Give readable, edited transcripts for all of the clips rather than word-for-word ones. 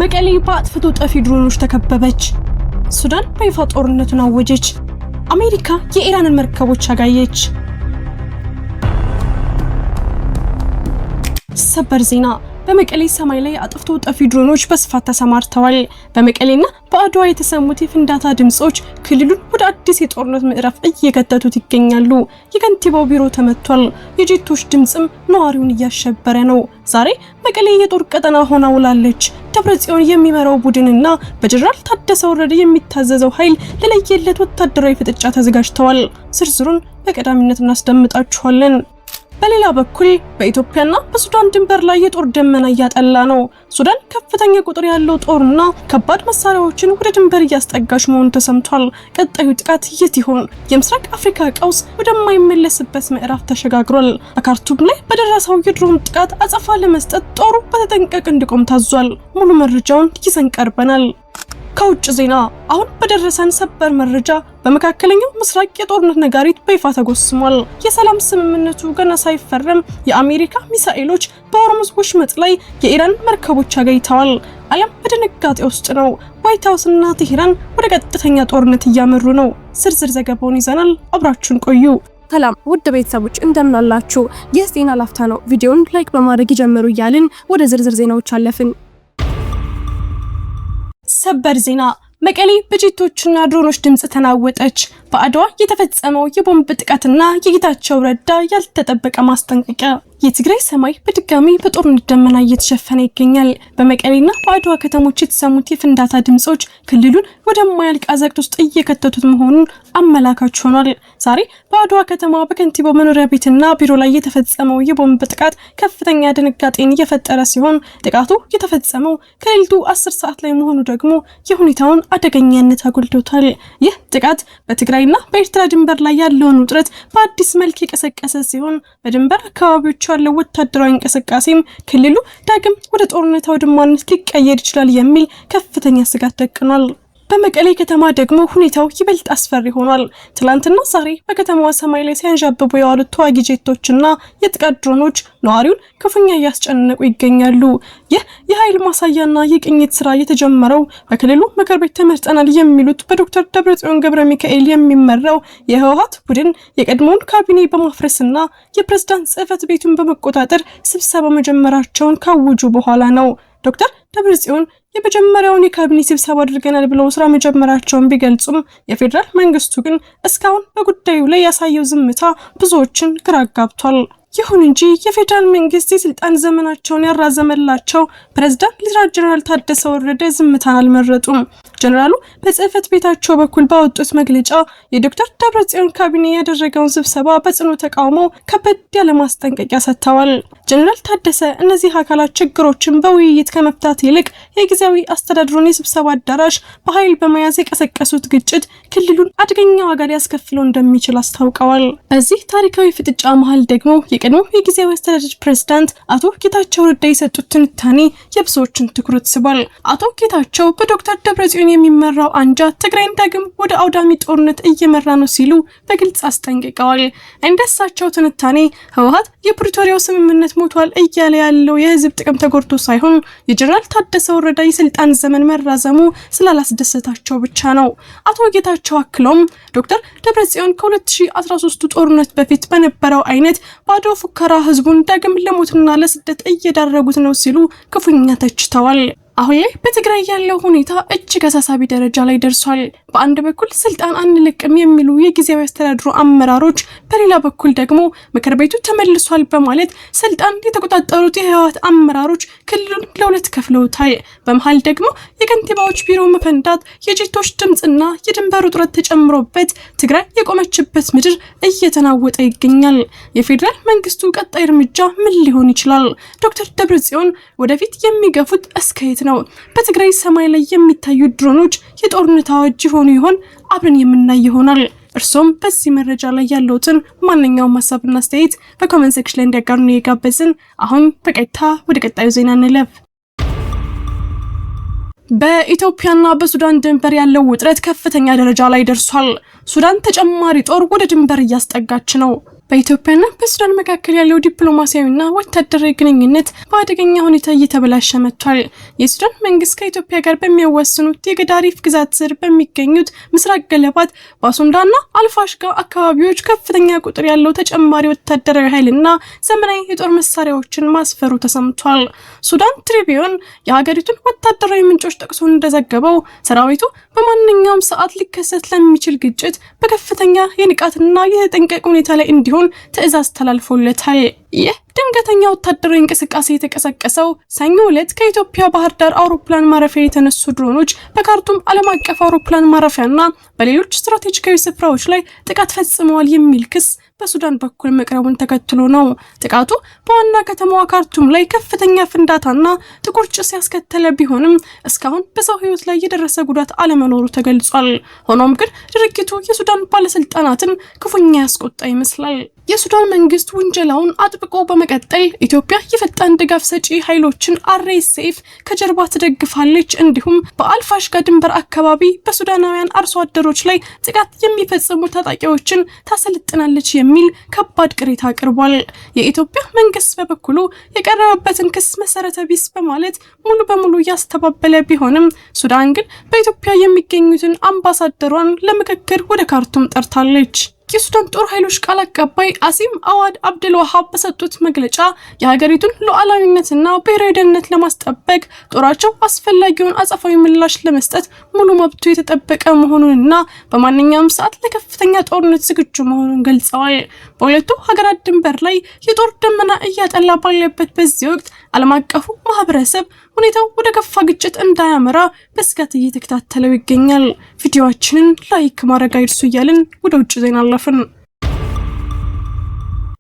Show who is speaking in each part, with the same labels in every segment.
Speaker 1: መቀሌ በአጥፍቶ ጠፊ ድሮኖች ተከበበች። ሱዳን በይፋ ጦርነቱን አወጀች። አሜሪካ የኢራንን መርከቦች አጋየች። ሰበር ዜና በመቀሌ ሰማይ ላይ አጥፍቶ ጠፊ ድሮኖች በስፋት ተሰማርተዋል። በመቀሌና በአድዋ የተሰሙት የፍንዳታ ድምጾች ክልሉን ወደ አዲስ የጦርነት ምዕራፍ እየከተቱት ይገኛሉ። የከንቲባው ቢሮ ተመቷል። የጄቶች ድምጽም ነዋሪውን እያሸበረ ነው። ዛሬ መቀሌ የጦር ቀጠና ሆና ውላለች። ደብረጽዮን የሚመራው ቡድንና በጀነራል ታደሰ ወረደ የሚታዘዘው ኃይል ለለየለት ወታደራዊ ፍጥጫ ተዘጋጅተዋል። ዝርዝሩን በቀዳሚነት እናስደምጣችኋለን። በሌላ በኩል በኢትዮጵያና በሱዳን ድንበር ላይ የጦር ደመና እያጠላ ነው። ሱዳን ከፍተኛ ቁጥር ያለው ጦርና ከባድ መሳሪያዎችን ወደ ድንበር እያስጠጋች መሆኑ ተሰምቷል። ቀጣዩ ጥቃት የት ይሆን? የምስራቅ አፍሪካ ቀውስ ወደማይመለስበት ምዕራፍ ተሸጋግሯል። በካርቱም ላይ በደረሰው የድሮን ጥቃት አጸፋ ለመስጠት ጦሩ በተጠንቀቅ እንዲቆም ታዟል። ሙሉ መረጃውን ይዘን ቀርበናል። ከውጭ ዜና አሁን በደረሰን ሰበር መረጃ በመካከለኛው ምስራቅ የጦርነት ነጋሪት በይፋ ተጎስሟል። የሰላም ስምምነቱ ገና ሳይፈረም የአሜሪካ ሚሳኤሎች በሆርሙዝ ወሽመጥ ላይ የኢራን መርከቦች አጋይተዋል። ዓለም በድንጋጤ ውስጥ ነው። ዋይት ሃውስ እና ቴህራን ወደ ቀጥተኛ ጦርነት እያመሩ ነው። ዝርዝር ዘገባውን ይዘናል። አብራችሁን ቆዩ።
Speaker 2: ሰላም ውድ ቤተሰቦች እንደምን አላችሁ? ይህ ዜና ላፍታ ነው። ቪዲዮውን ላይክ በማድረግ ይጀምሩ እያልን ወደ ዝርዝር ዜናዎች አለፍን።
Speaker 1: ሰበር ዜና መቀሌ በጄቶችና ድሮኖች ድምጽ ተናወጠች። በአድዋ የተፈጸመው የቦምብ ጥቃትና የጌታቸው ረዳ ያልተጠበቀ ማስጠንቀቂያ። የትግራይ ሰማይ በድጋሚ በጦርነት ደመና እየተሸፈነ ይገኛል። በመቀሌና በአድዋ ከተሞች የተሰሙት የፍንዳታ ድምጾች ክልሉን ወደማያልቅ አዘቅት ውስጥ እየከተቱት መሆኑን አመላካች ሆኗል። ዛሬ በአድዋ ከተማ በከንቲባው መኖሪያ ቤትና ቢሮ ላይ የተፈጸመው የቦምብ ጥቃት ከፍተኛ ድንጋጤን እየፈጠረ ሲሆን ጥቃቱ የተፈጸመው ከሌሊቱ 10 ሰዓት ላይ መሆኑ ደግሞ የሁኔታውን አደገኛነት አጎልቶታል። ይህ ጥቃት በትግራይና በኤርትራ ድንበር ላይ ያለውን ውጥረት በአዲስ መልክ የቀሰቀሰ ሲሆን በድንበር አካባቢዎች ያለው ወታደራዊ እንቅስቃሴም ክልሉ ዳግም ወደ ጦርነት አውድማነት ሊቀየር ይችላል የሚል ከፍተኛ ስጋት ደቅኗል። በመቀሌ ከተማ ደግሞ ሁኔታው ይበልጥ አስፈሪ ሆኗል። ትላንትና ዛሬ በከተማዋ ሰማይ ላይ ሲያንዣብቡ የዋሉት ተዋጊ ጄቶችና የጥቃት ድሮኖች ነዋሪውን ክፉኛ እያስጨነቁ ይገኛሉ። ይህ የኃይል ማሳያና የቅኝት ስራ የተጀመረው በክልሉ ምክር ቤት ተመርጠናል የሚሉት በዶክተር ደብረጽዮን ገብረ ሚካኤል የሚመራው የህወሓት ቡድን የቀድሞውን ካቢኔ በማፍረስና የፕሬዝዳንት ጽህፈት ቤቱን በመቆጣጠር ስብሰባ መጀመራቸውን ካወጁ በኋላ ነው። ዶክተር ደብረጽዮን የመጀመሪያውን የካቢኔ ስብሰባ አድርገናል ብለው ስራ መጀመራቸውን ቢገልጹም የፌደራል መንግስቱ ግን እስካሁን በጉዳዩ ላይ ያሳየው ዝምታ ብዙዎችን ግራ አጋብቷል። ይሁን እንጂ የፌደራል መንግስት የስልጣን ዘመናቸውን ያራዘመላቸው ፕሬዝዳንት ሌተናል ጀነራል ታደሰ ወረደ ዝምታን አልመረጡም። ጀነራሉ በጽህፈት ቤታቸው በኩል ባወጡት መግለጫ የዶክተር ደብረጽዮን ካቢኔ ያደረገውን ስብሰባ በጽኑ ተቃውሞ ከበድ ያለ ማስጠንቀቂያ ሰጥተዋል። ጀነራል ታደሰ እነዚህ አካላት ችግሮችን በውይይት ከመፍታት ይልቅ የጊዜያዊ አስተዳደሩን የስብሰባ አዳራሽ በኃይል በመያዝ የቀሰቀሱት ግጭት ክልሉን አደገኛ ዋጋ ሊያስከፍለው እንደሚችል አስታውቀዋል። በዚህ ታሪካዊ ፍጥጫ መሃል ደግሞ የቀድሞ የጊዜያዊ አስተዳደር ፕሬዝዳንት አቶ ጌታቸው ረዳ የሰጡት ትንታኔ የብዙዎችን ትኩረት ስቧል። አቶ ጌታቸው በዶክተር ደብረጽዮን የሚመራው አንጃ ትግራይን ዳግም ወደ አውዳሚ ጦርነት እየመራ ነው ሲሉ በግልጽ አስጠንቅቀዋል። እንደሳቸው ትንታኔ ህወሓት የፕሪቶሪያው ስምምነት ሞቷል እያለ ያለው የህዝብ ጥቅም ተጎድቶ ሳይሆን የጀነራል ታደሰ ወረደ የስልጣን ዘመን መራዘሙ ስላላስደሰታቸው ብቻ ነው። አቶ ጌታቸው አክሎም ዶክተር ደብረጽዮን ከ2013 ጦርነት በፊት በነበረው አይነት ባዶ ፉከራ ህዝቡን ዳግም ለሞትና ለስደት እየዳረጉት ነው ሲሉ ክፉኛ ተችተዋል። አሁን ላይ በትግራይ ያለው ሁኔታ እጅግ አሳሳቢ ደረጃ ላይ ደርሷል። በአንድ በኩል ስልጣን አንለቅም የሚሉ የጊዜያዊ አስተዳደሩ አመራሮች፣ በሌላ በኩል ደግሞ ምክር ቤቱ ተመልሷል በማለት ስልጣን የተቆጣጠሩት የህወሓት አመራሮች ክልሉን ለሁለት ከፍለውታል። በመሃል ደግሞ የከንቲባዎች ቢሮ መፈንዳት፣ የጄቶች ድምጽና የድንበር ውጥረት ተጨምሮበት ትግራይ የቆመችበት ምድር እየተናወጠ ይገኛል። የፌደራል መንግስቱ ቀጣይ እርምጃ ምን ሊሆን ይችላል? ዶክተር ደብረጽዮን ወደፊት የሚገፉት እስከየት ነው? በትግራይ ሰማይ ላይ የሚታዩ ድሮኖች የጦርነት አዋጅ ሆኑ ይሆን? አብረን የምናይ ይሆናል። እርሶም በዚህ መረጃ ላይ ያለውትን ማንኛውም ሀሳብና አስተያየት በኮሜንት ሴክሽን ላይ እንዲያጋሩን እየጋበዝን አሁን በቀጥታ ወደ ቀጣዩ ዜና እንለፍ። በኢትዮጵያና በሱዳን ድንበር ያለው ውጥረት ከፍተኛ ደረጃ ላይ ደርሷል። ሱዳን ተጨማሪ ጦር ወደ ድንበር እያስጠጋች ነው። በኢትዮጵያና በሱዳን መካከል ያለው ዲፕሎማሲያዊና ወታደራዊ ግንኙነት በአደገኛ ሁኔታ እየተበላሸ መጥቷል። የሱዳን መንግስት ከኢትዮጵያ ጋር በሚያዋስኑት የገዳሪፍ ግዛት ስር በሚገኙት ምስራቅ ገለባት፣ ባሱንዳና አልፋሽጋ አካባቢዎች ከፍተኛ ቁጥር ያለው ተጨማሪ ወታደራዊ ኃይልና ዘመናዊ የጦር መሳሪያዎችን ማስፈሩ ተሰምቷል። ሱዳን ትሪቢዮን የሀገሪቱን ወታደራዊ ምንጮች ጠቅሶ እንደዘገበው ሰራዊቱ በማንኛውም ሰዓት ሊከሰት ለሚችል ግጭት በከፍተኛ የንቃትና የተጠንቀቅ ሁኔታ ላይ እንዲሆን ትዕዛዝ ተላልፎለታል። ይህ ድንገተኛ ወታደራዊ እንቅስቃሴ የተቀሰቀሰው ሰኞ ዕለት ከኢትዮጵያ ባህር ዳር አውሮፕላን ማረፊያ የተነሱ ድሮኖች በካርቱም ዓለም አቀፍ አውሮፕላን ማረፊያና በሌሎች ስትራቴጂካዊ ስፍራዎች ላይ ጥቃት ፈጽመዋል የሚል ክስ በሱዳን በኩል መቅረቡን ተከትሎ ነው። ጥቃቱ በዋና ከተማዋ ካርቱም ላይ ከፍተኛ ፍንዳታና ጥቁር ጭስ ያስከተለ ቢሆንም እስካሁን በሰው ሕይወት ላይ የደረሰ ጉዳት አለመኖሩ ተገልጿል። ሆኖም ግን ድርጊቱ የሱዳን ባለስልጣናትን ክፉኛ ያስቆጣ ይመስላል። የሱዳን መንግስት ውንጀላውን አጥብቆ በመቀጠል ኢትዮጵያ የፈጣን ድጋፍ ሰጪ ኃይሎችን RSF ከጀርባ ትደግፋለች፣ እንዲሁም በአልፋሽጋ ድንበር አካባቢ በሱዳናውያን አርሶ አደሮች ላይ ጥቃት የሚፈጽሙ ታጣቂዎችን ታሰልጥናለች የሚል ከባድ ቅሬታ አቅርቧል። የኢትዮጵያ መንግስት በበኩሉ የቀረበበትን ክስ መሰረተ ቢስ በማለት ሙሉ በሙሉ ያስተባበለ ቢሆንም ሱዳን ግን በኢትዮጵያ የሚገኙትን አምባሳደሯን ለምክክር ወደ ካርቱም ጠርታለች። የሱዳን ጦር ኃይሎች ቃል አቀባይ አሲም አዋድ አብደልዋሃብ በሰጡት መግለጫ የሀገሪቱን ሉዓላዊነትና ብሔራዊ ደህንነት ለማስጠበቅ ጦራቸው አስፈላጊውን አጸፋዊ ምላሽ ለመስጠት ሙሉ መብቱ የተጠበቀ መሆኑንና በማንኛውም ሰዓት ለከፍተኛ ጦርነት ዝግጁ መሆኑን ገልጸዋል። በሁለቱ ሀገራት ድንበር ላይ የጦር ደመና እያጠላ ባለበት በዚህ ወቅት ዓለም አቀፉ ማህበረሰብ ሁኔታው ወደ ከፋ ግጭት እንዳያመራ በስጋት እየተከታተለው ይገኛል። ቪዲዮአችንን ላይክ ማድረግ አይርሱ እያልን ወደ ውጭ ዜና አለፍን።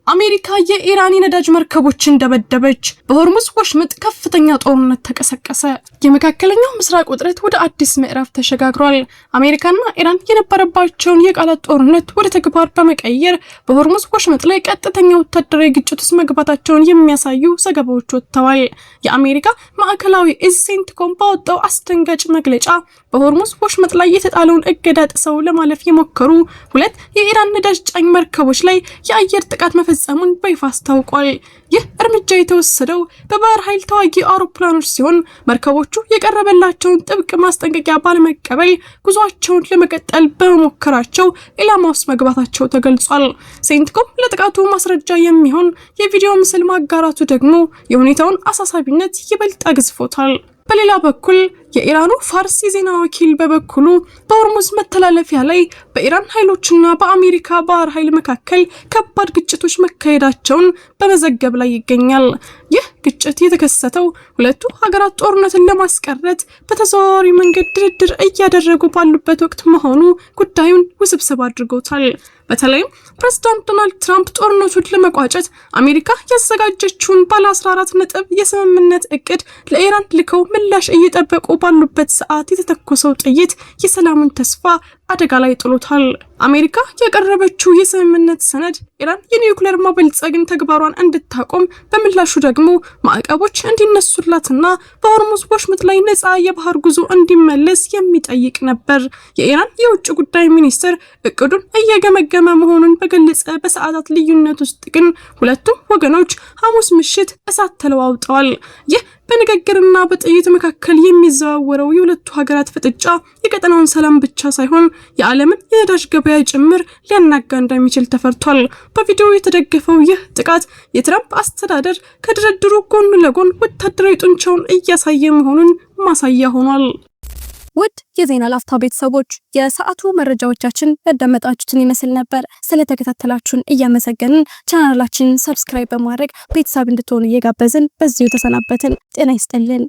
Speaker 1: አሜሪካ የኢራን የነዳጅ መርከቦችን ደበደበች። በሆርሙዝ ወሽመጥ ከፍተኛ ጦርነት ተቀሰቀሰ። የመካከለኛው ምስራቅ ውጥረት ወደ አዲስ ምዕራፍ ተሸጋግሯል። አሜሪካና ኢራን የነበረባቸውን የቃላት ጦርነት ወደ ተግባር በመቀየር በሆርሙዝ ወሽመጥ ላይ ቀጥተኛ ወታደራዊ ግጭት ውስጥ መግባታቸውን የሚያሳዩ ዘገባዎች ወጥተዋል። የአሜሪካ ማዕከላዊ እዝ ሴንትኮም ባወጣው አስደንጋጭ መግለጫ በሆርሙዝ ወሽመጥ ላይ የተጣለውን እገዳ ጥሰው ለማለፍ የሞከሩ ሁለት የኢራን ነዳጅ ጫኝ መርከቦች ላይ የአየር ጥቃት መፈጸሙን በይፋ አስታውቋል። ይህ እርምጃ የተወሰደው በባህር ኃይል ተዋጊ አውሮፕላኖች ሲሆን መርከቦቹ የቀረበላቸውን ጥብቅ ማስጠንቀቂያ ባለመቀበል ጉዟቸውን ለመቀጠል በመሞከራቸው ኢላማ ውስጥ መግባታቸው ተገልጿል። ሴንትኮም ለጥቃቱ ማስረጃ የሚሆን የቪዲዮ ምስል ማጋራቱ ደግሞ የሁኔታውን አሳሳቢነት ይበልጥ አግዝፎታል። በሌላ በኩል የኢራኑ ፋርስ የዜና ወኪል በበኩሉ በሆርሙዝ መተላለፊያ ላይ በኢራን ኃይሎችና በአሜሪካ ባህር ኃይል መካከል ከባድ ግጭቶች መካሄዳቸውን በመዘገብ ላይ ይገኛል። ይህ ግጭት የተከሰተው ሁለቱ ሀገራት ጦርነትን ለማስቀረት በተዘዋዋሪ መንገድ ድርድር እያደረጉ ባሉበት ወቅት መሆኑ ጉዳዩን ውስብስብ አድርጎታል። በተለይም ፕሬዝዳንት ዶናልድ ትራምፕ ጦርነቱን ለመቋጨት አሜሪካ ያዘጋጀችውን ባለ 14 ነጥብ የስምምነት እቅድ ለኢራን ልከው ምላሽ እየጠበቁ ባሉበት ሰዓት የተተኮሰው ጥይት የሰላሙን ተስፋ አደጋ ላይ ጥሎታል። አሜሪካ ያቀረበችው የስምምነት ሰነድ ኢራን የኒውክሌር ማበልጸግን ተግባሯን እንድታቆም በምላሹ ደግሞ ማዕቀቦች እንዲነሱላትና በሆርሙዝ ወሽመጥ ላይ ነፃ የባህር ጉዞ እንዲመለስ የሚጠይቅ ነበር። የኢራን የውጭ ጉዳይ ሚኒስትር እቅዱን እየገመገመ መሆኑን በገለጸ በሰዓታት ልዩነት ውስጥ ግን ሁለቱም ወገኖች ሐሙስ ምሽት እሳት ተለዋውጠዋል። ይህ በንግግርና በጥይት መካከል የሚዘዋወረው የሁለቱ ሀገራት ፍጥጫ የቀጠናውን ሰላም ብቻ ሳይሆን የዓለምን የነዳጅ ገበያ ጭምር ሊያናጋ እንደሚችል ተፈርቷል። በቪዲዮ የተደገፈው ይህ ጥቃት የትራምፕ አስተዳደር ከድርድሩ ጎን ለጎን ወታደራዊ ጡንቻውን እያሳየ መሆኑን ማሳያ ሆኗል።
Speaker 2: ውድ የዜና ላፍታ ቤተሰቦች የሰዓቱ መረጃዎቻችን ያዳመጣችሁትን ይመስል ነበር። ስለተከታተላችሁን እያመሰገንን ቻናላችንን ሰብስክራይብ በማድረግ ቤተሰብ እንድትሆኑ እየጋበዝን በዚሁ ተሰናበትን። ጤና ይስጥልን።